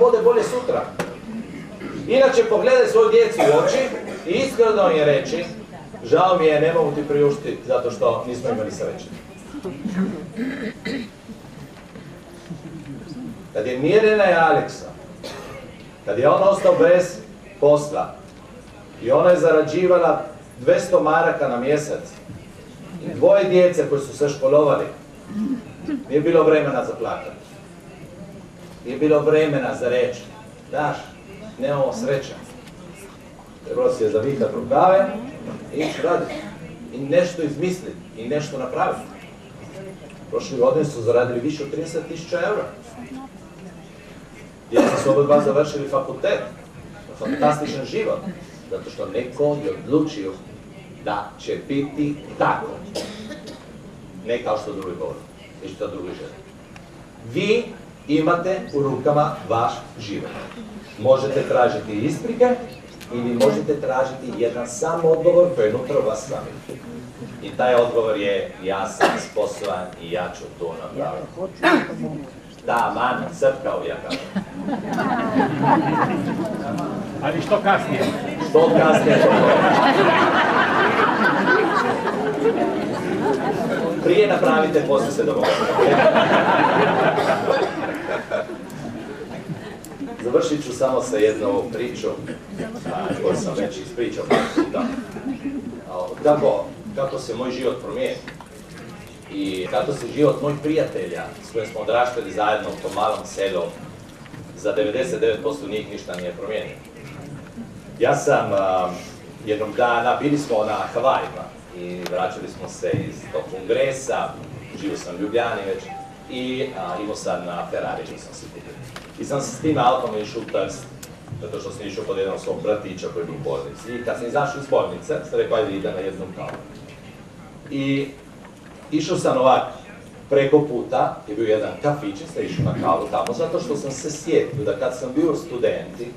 bude bolje sutra. Inače, pogledaj svoju djecu u oči i iskreno je reći, žao mi je, ne mogu ti priuštiti zato što nismo imali sreće. Kad je Mirjana i Aleksa, kad je on ostao bez posla i ona je zarađivala 200 maraka na mjesec i 2 djece koji su se školovali, nije bilo vremena za plakati. Nije bilo vremena za reći, daš, nemamo sreća. Trebalo si je zavikati rukave i ići raditi. I nešto izmisliti i nešto napraviti. Prošle godine su zaradili više od 30.000 eura. Djeca su oba završili fakultet. Fantastičan život. Zato što neko je odlučio da će biti tako. Ne kao što drugi govori. I što drugi žele. Vi imate u rukama vaš život. Možete tražiti isprike ili možete tražiti jedan sam odgovor koji je unutra vas sami. I taj odgovor je, ja sam sposoban i ja ću to napraviti. Da, man, crkao ja kažem. Ali što kasnije? Što kasnije? Prije napravite, poslije se dogovorite. Završit ću samo sa jednom pričom koju sam već ispričao. Kako se moj život promijenio i kako se život mojih prijatelja s kojim smo odraštali zajedno u tom malom selu, za 99% njih ništa nije promijenio. Ja sam jednog dana, bili smo na Havajima i vraćali smo se iz tog kongresa, živio sam u Ljubljani već i imao sam na Ferrari, sam se kupio. I sam se s tim autom išao u Trst, zato što sam išao kod jednog svog bratića koji je bio u bolnici. I kad sam izašao iz bolnice, sam rekao ajde idem na jednom kavu. I išao sam ovako, preko puta je bio jedan kafić, sam išao na kavu tamo, zato što sam se sjetio da kad sam bio studenti,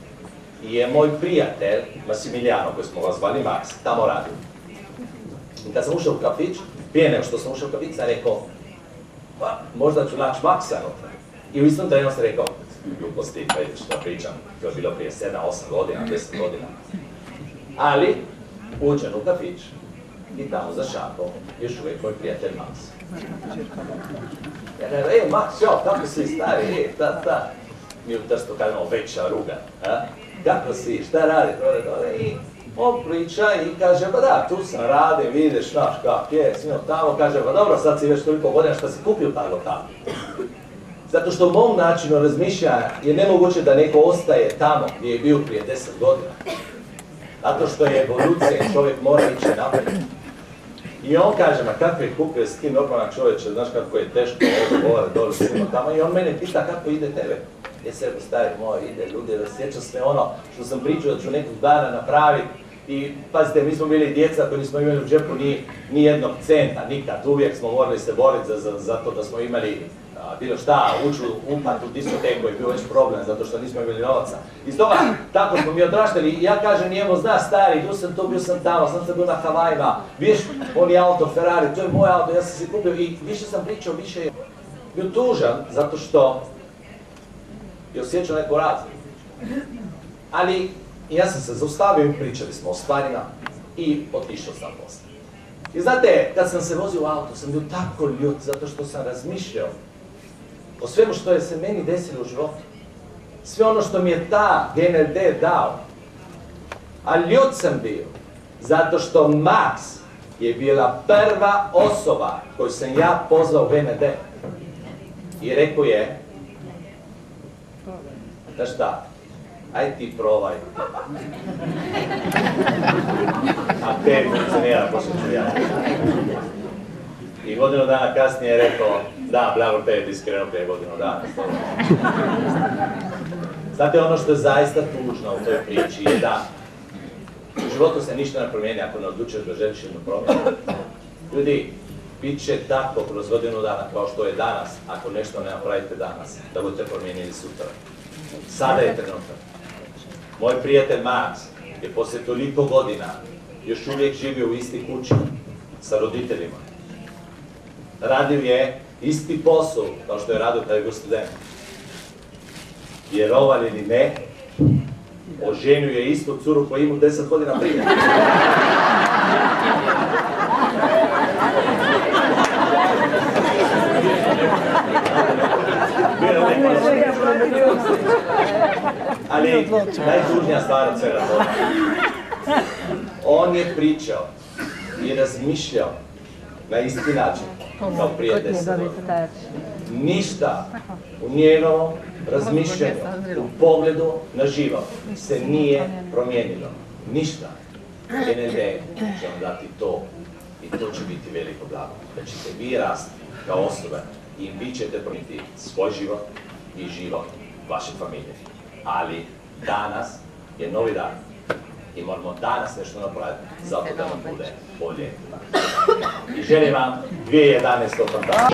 je moj prijatelj, Massimiliano, koji smo ga zvali Max, tamo radio. I kad sam ušao u kafić, prije nego što sam ušao u kafić, sam rekao, pa možda ću naći Maxa unutra. I u istom trenu sam rekao, gluposti, pa ideš što pričam, to je bilo prije 7, 8 godina, 10 godina. Ali, uđem u kafić i tamo za šakom, još uvijek moj prijatelj Max. Ja kažem, Max, jo, kako si stari, ta. Mi u Trstu kažemo veća ruga, kako si, šta radi, i on priča i kaže, pa da, tu sam radim, vidiš, znaš kak je, sino tamo, kaže, pa dobro, sad si već toliko godina što si kupio taj lokal. Zato što u mom načinu razmišljanja je nemoguće da neko ostaje tamo gdje je bio prije 10 godina. Zato što je evolucija i čovjek mora ići naprijed. I on kaže, ma kako je kupio s tim normalan čovječe, znaš kako je teško ovdje govore dole svima tamo. I on mene pita kako ide tebe. Je sebe stari moj, ide ljudi, sjeća sve ono što sam pričao da ću nekog dana napraviti. I pazite, mi smo bili djeca koji nismo imali u džepu ni jednog centa, nikad. Uvijek smo morali se boriti za to da smo imali bilo šta, ući upat u diskoteku je bio već problem, zato što nismo imali novaca. I stoga, tako smo mi odraštali i ja kažem njemu, zna stari, bio sam tamo, sam se bio na Havajima, viš, on je auto, Ferrari, to je moj auto, ja sam se kupio i više sam pričao, više je bio tužan, zato što je osjećao neku razliku. Ali ja sam se zaustavio i pričali smo o stvarima i otišao sam posle. I znate, kad sam se vozio u auto, sam bio tako ljut, zato što sam razmišljao o svemu što je se meni desilo u životu. Sve ono što mi je ta GNLD dao. A ljut sam bio, zato što Max je bila prva osoba koju sam ja pozvao u GNLD. I rekao je, da šta, aj ti probaj. A te funkcionira, pošto ću ja. I godinu dana kasnije je rekao, da, Blago te ti skrenuo prije godinu dana. Znate, ono što je zaista tužno u toj priči je da u životu se ništa ne promijeni ako ne odlučiš da želiš jednu promjenu. Ljudi, bit će tako kroz godinu dana kao što je danas, ako nešto ne napravite danas, da budete promijenili sutra. Sada je trenutak. Moj prijatelj Max je poslije toliko godina još uvijek živio u isti kući sa roditeljima. Radio je isti posao kao što je radio taj bio student. vjerovali ili ne, oženio je istu curu koju imao 10 godina prije. Ali najtužnija stvar od svega toga. On je pričao i razmišljao na isti način kao prije 10 godina. Ništa u njegovom razmišljanju, u pogledu na život se nije promijenilo. Ništa. NLD će vam dati to i to će biti veliko blago. Da ćete vi rasti kao osobe i vi ćete promijeniti svoj život i život vaše familije. Ali danas je novi dan i moramo danas nešto napraviti zato da nam bude bolje. I želim vam 2011. fantastično.